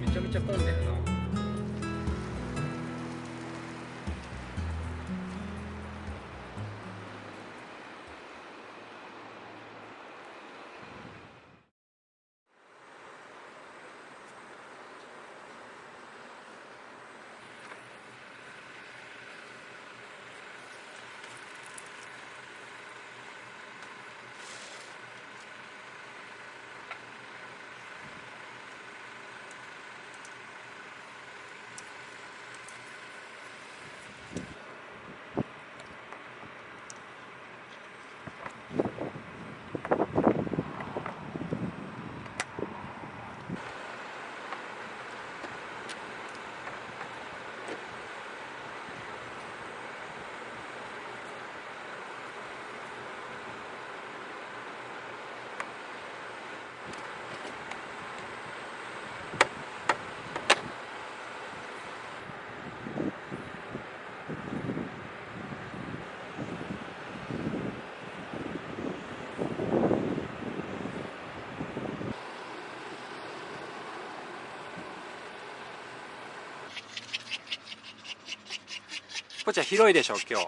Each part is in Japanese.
めちゃめちゃ混んでるな。こっちは広いでしょ今日。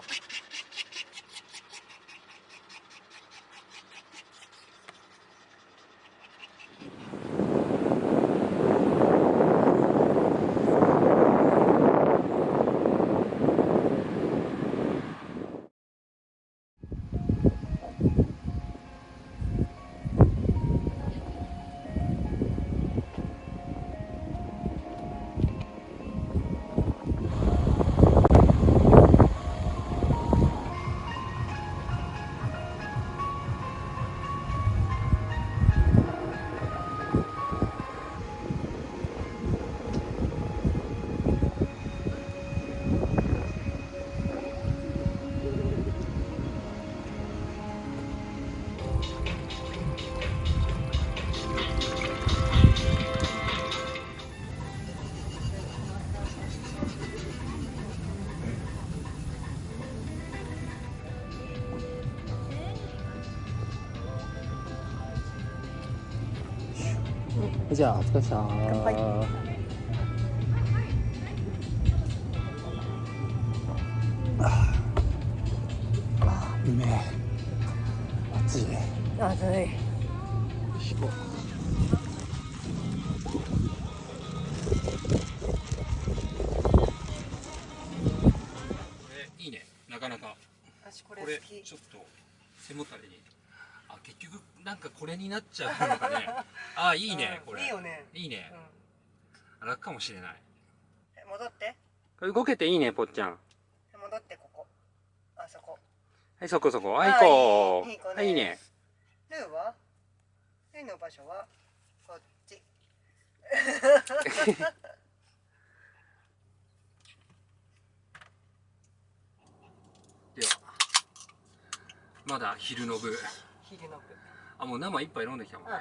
じゃあお疲れさん。乾杯。うめえ。暑い。暑い。いいね、なかなか。これちょっと背もたれに。あ、結局なんかこれになっちゃうのかね。あ、いいね、これ。いいよね。いいね。楽かもしれない。戻って。これ動けていいね、ぽっちゃん。戻ってここ。あそこ。はい、そこそこ。はい、こう。はい、いいね。ルーは？ A の場所はこっち。ではまだ昼の部。昼の部。あ、もう生一杯飲んできたもんね。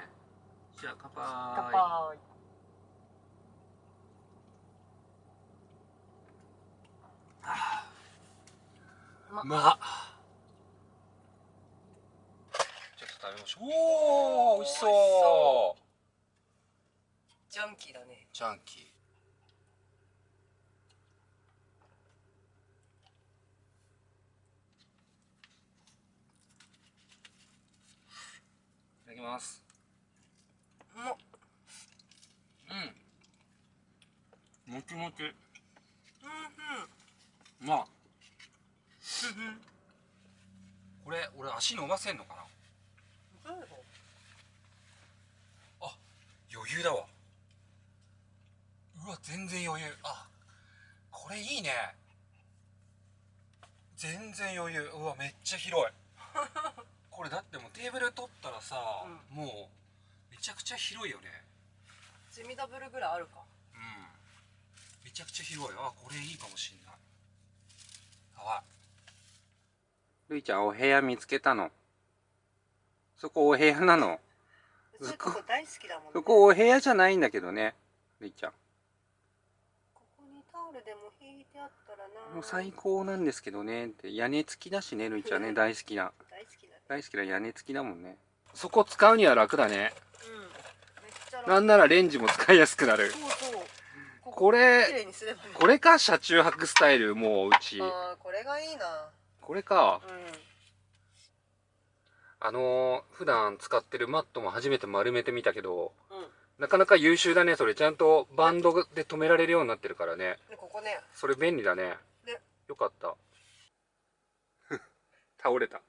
じゃあ乾杯。乾杯。まあ、ちょっと食べましょう。おお、美味しそう。ジャンキーだね。ジャンキー。いただきます。うん。もちもち。まあ。これ俺足伸ばせんのかな。あ、余裕だわ。うわ、全然余裕。あ、これいいね。全然余裕。うわ、めっちゃ広い。これだってもうテーブル取ったらさ、もうめちゃくちゃ広いよね。セミダブルぐらいあるか。うん、めちゃくちゃ広い。あ、これいいかもしんない。あ、るいちゃんお部屋見つけたの？そこお部屋なの？そこ大好きだもんね。そこお部屋じゃないんだけどね、るいちゃん。ここにタオルでも引いてあったらな。もう最高なんですけどねって。屋根付きだしね、るいちゃんね。大好きな大好きな屋根付きだもんね。そこ使うには楽だね。うん、めっちゃ楽。なんならレンジも使いやすくなる。そうそう。これ綺麗にすればいい。これか、車中泊スタイル。もううちああ、これがいいな。これか。うん。普段使ってるマットも初めて丸めてみたけど、うん、なかなか優秀だね。それちゃんとバンドで止められるようになってるからね。でここね。それ便利だね。ね。よかった。倒れた。こ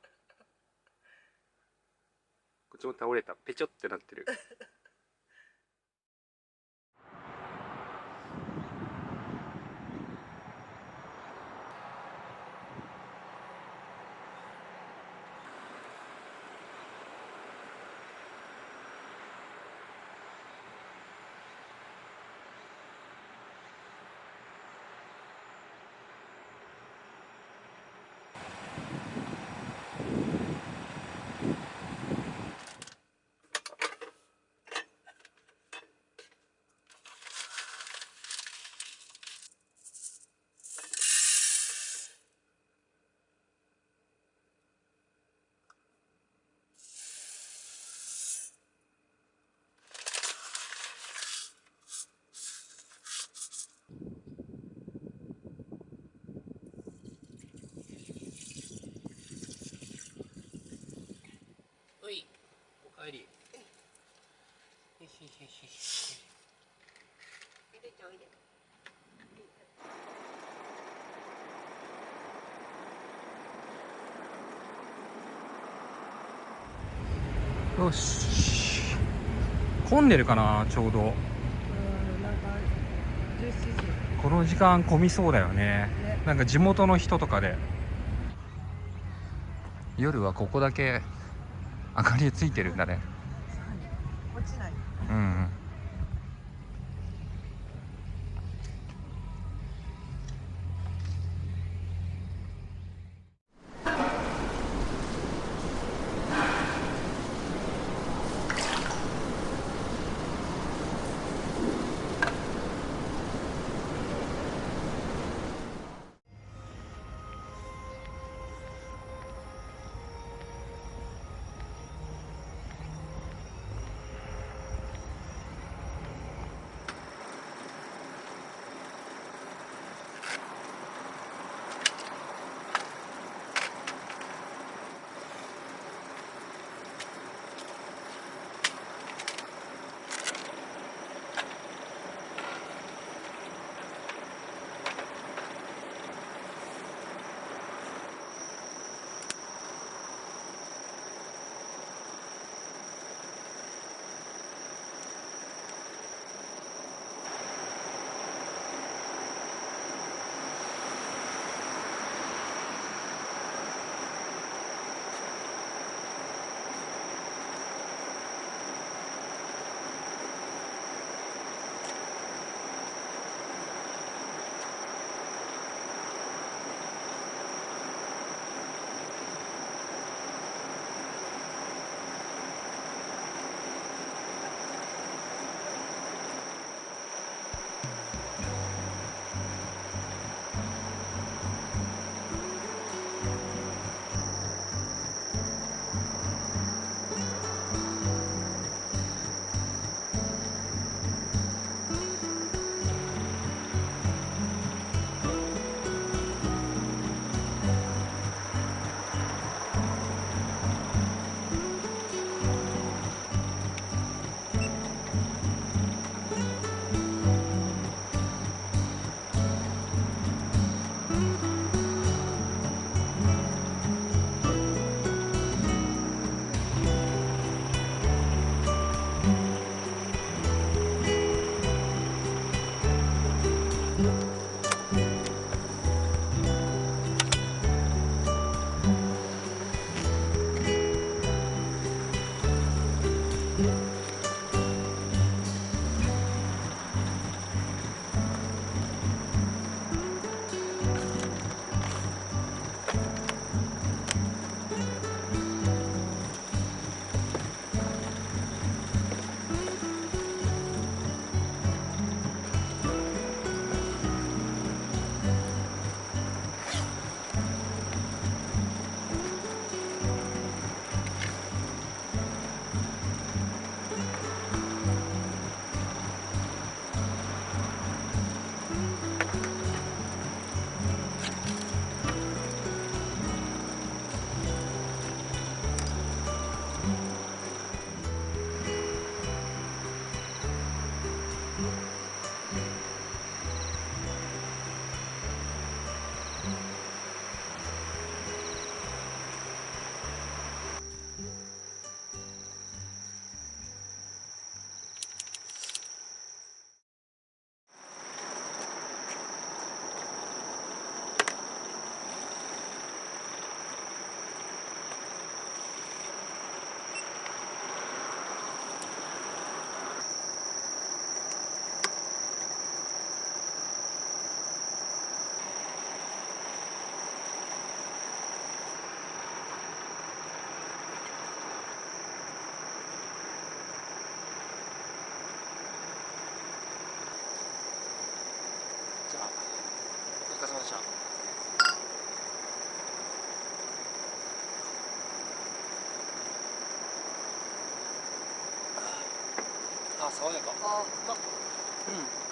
っちも倒れた。ペチョってなってる。おい、おかえり。おいでちゃんおいで。よし。混んでるかな、ちょうど。なんか17時。この時間混みそうだよね。なんか地元の人とかで。夜はここだけ明かりついてるんだね。落ちない。うん。シャ。あ、爽やか。あ、うまっ。うん。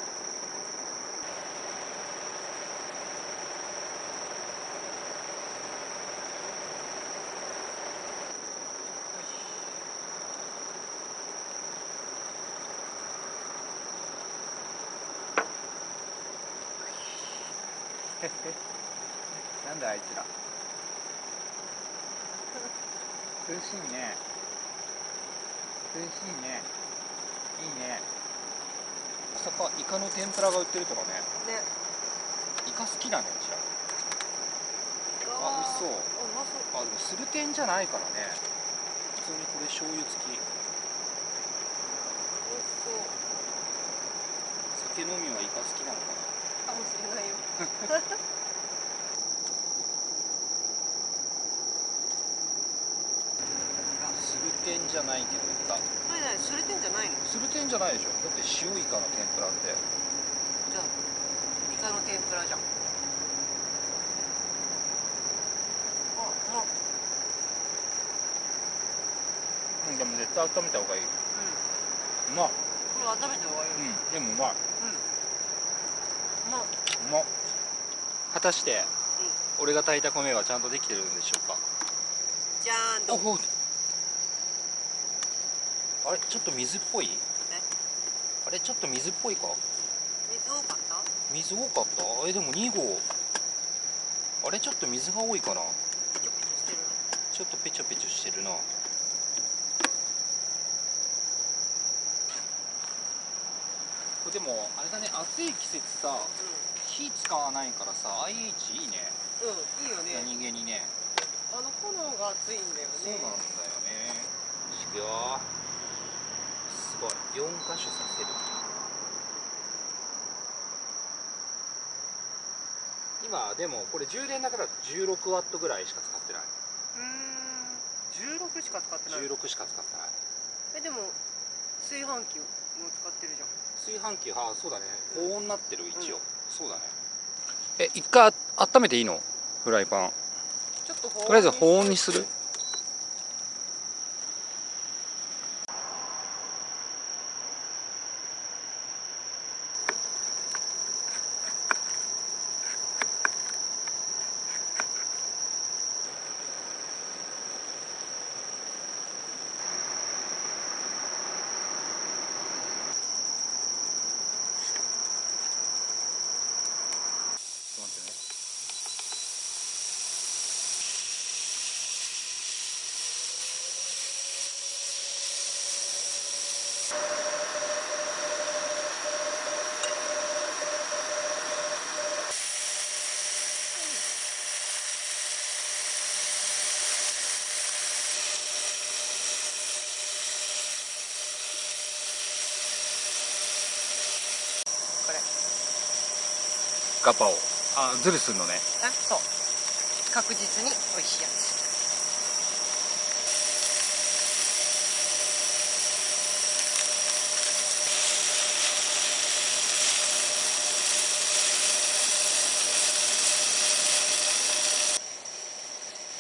なんだあいつら。苦しいね。苦しいね。いいね。まさかイカの天ぷらが売ってるとかね。ね。イカ好きだね、うちら。イカはあ、美味しそう。あ、うまそう。あ、でもスルテンじゃないからね。普通にこれ醤油付き。美味しそう。酒飲みはイカ好きなのかな。かもしれないよ。スルテンじゃないけどイカ。それね、すれてんじゃないの？スルテンじゃないでしょ。だって塩イカの天ぷらって。じゃあ、イカの天ぷらじゃん。あ、うまっ。うん、でも絶対温めた方がいい。うん。うまっ。これ温めた方がいいよ。うん、でもうまい。うまっ。うまっ。果たして、俺が炊いた米はちゃんとできてるんでしょうか。じゃーんと。お、あれ、ちょっと水っぽい？あれ、ちょっと水っぽいか？水多かった？水多かった？でも2合。あれ、ちょっと水が多いかな。ペチョペチョしてるの。ちょっとペチョペチョしてるな。これでもあれだね、暑い季節さ、火使わないからさ、IH いいね。うん、いいよね。何気にね。あの炎が熱いんだよね。そうなんだよね。いくよ。すごい。4箇所させる。今でもこれ充電だから16ワットぐらいしか使ってない。16しか使ってない。16しか使ってない。でも炊飯器も使ってるじゃん。炊飯器、ああそうだね、保温になってる一応、うん、そうだね。一回温めていいの？フライパンちょっととりあえず保温にする。待ってね。これ。ガパオ、あ、ズルするのね。あ、そう。確実に美味しいやつ。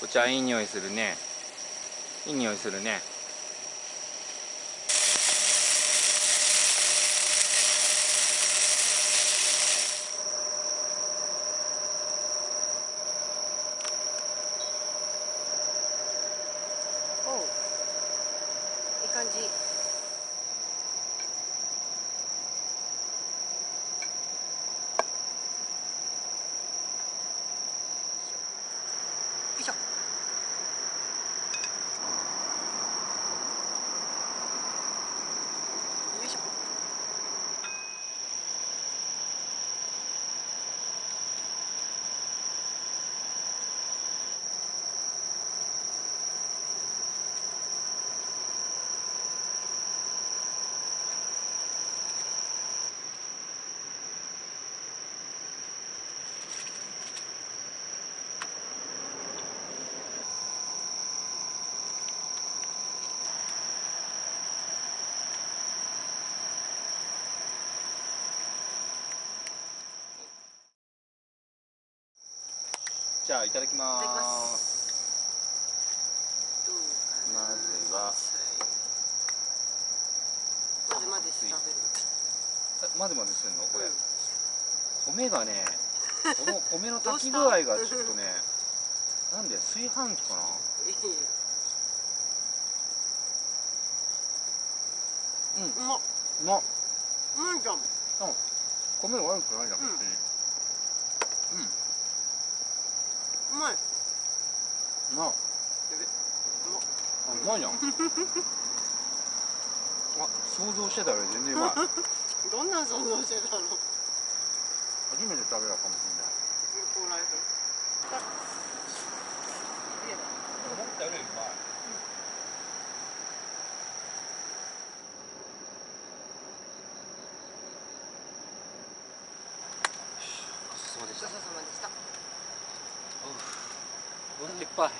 お茶いい匂いするね。いい匂いするね。おう。いい感じ。よいしょ。じゃあいただきまいただきまーす。どうかな。まずはまずまずして食べる。まずまずするのこれ、うん、米がね、この米の炊き具合がちょっとねなんで炊飯器かな。うん、うまっ。うまっ。うまいじゃん。米悪くないじゃん、別に。うまい。うまっ。うまいじゃん。あ、想像してたより全然うまい。どんな想像してたの？初めて食べたかもしれない。コーライフ。思ったよりうまい。ごちそうさまでした。ごちそうさまでした。お腹いっぱい。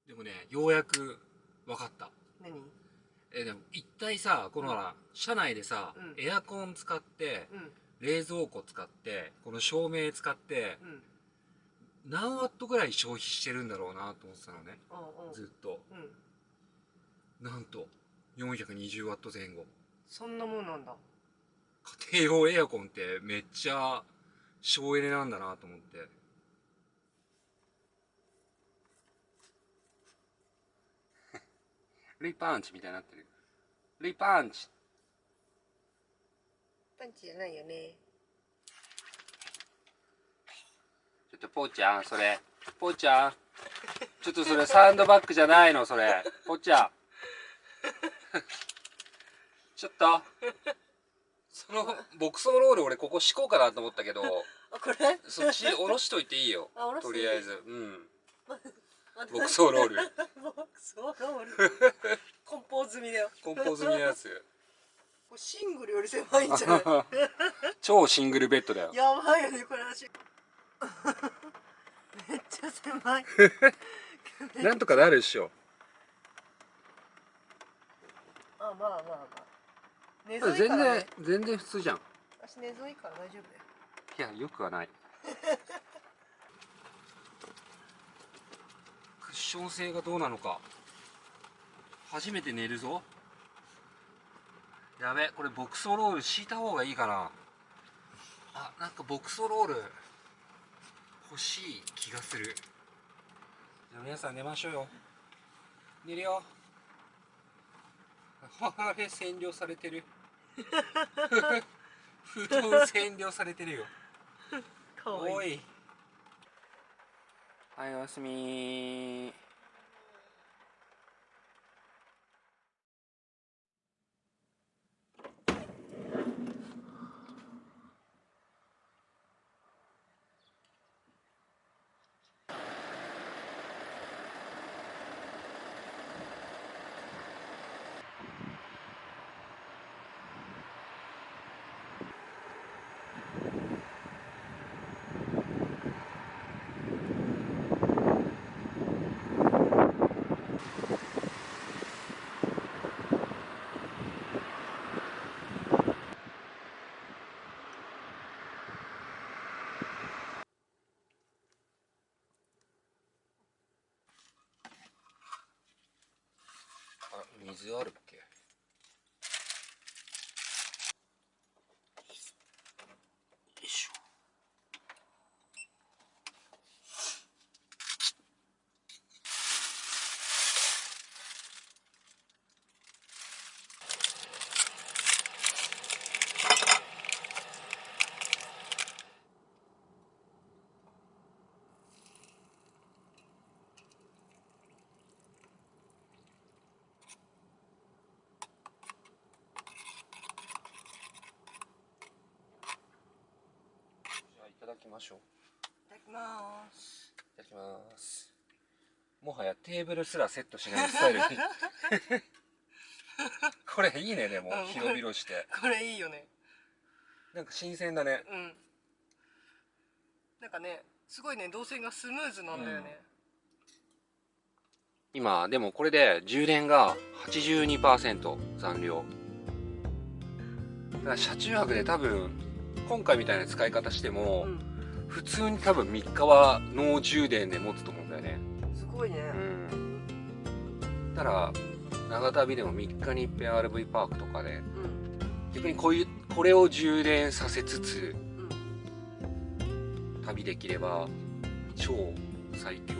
でもね、ようやく分かった。何？でも一体さ、このほら、車内でさ、エアコン使って、冷蔵庫使って、この照明使って、何ワットぐらい消費してるんだろうなと思ってたのね、ずっと。なんと420ワット前後。そんなもんなんだ。家庭用エアコンってめっちゃ省エネなんだなと思って。ルイパンチみたいになってる。ルイパンチ。パンチじゃないよね。ちょっとポーちゃん、それポーちゃん、ちょっとそれサンドバッグじゃないの、それポーちゃん。ちょっとその牧草ロール俺ここ敷こうかなと思ったけど、あ、これ？そっち下ろしといていいよ。あ、下ろしていい？とりあえず牧草ロール。牧草ロール。梱包済みだよ。梱包済みのやつ。これシングルより狭いんじゃない？超シングルベッドだよ。やばいよね、これ私。めっちゃ狭い。なんとかなるでしょ。あ、まあまあまあ。寝沿いからね。全然普通じゃん。私寝沿いから大丈夫だよ。いや、よくはない。クッション性がどうなのか。初めて寝るぞ。やべ、これボクソロール敷いた方がいいかな。あ、なんかボクソロール欲しい気がする。じゃあ皆さん寝ましょうよ。寝るよ。あれ占領されてる。布団占領されてるよ。かわいい。おい。はい、おやすみ。あ、水あるっけ？よいしょ。じゃあいただきましょう。いただきます。いただきます。もはやテーブルすらセットしないスタイルに。これいいね、でも、広々して。これいいよね。なんか新鮮だね。うん。なんかね、すごいね、動線がスムーズなんだよね。今、でもこれで充電が 82% 残量。だから車中泊で多分、今回みたいな使い方しても、普通に多分3日はノー充電で持つと思うんだよね。すごいね。ただ長旅でも3日に一遍 RV パークとかで、逆にこれを充電させつつ、旅できれば超最強。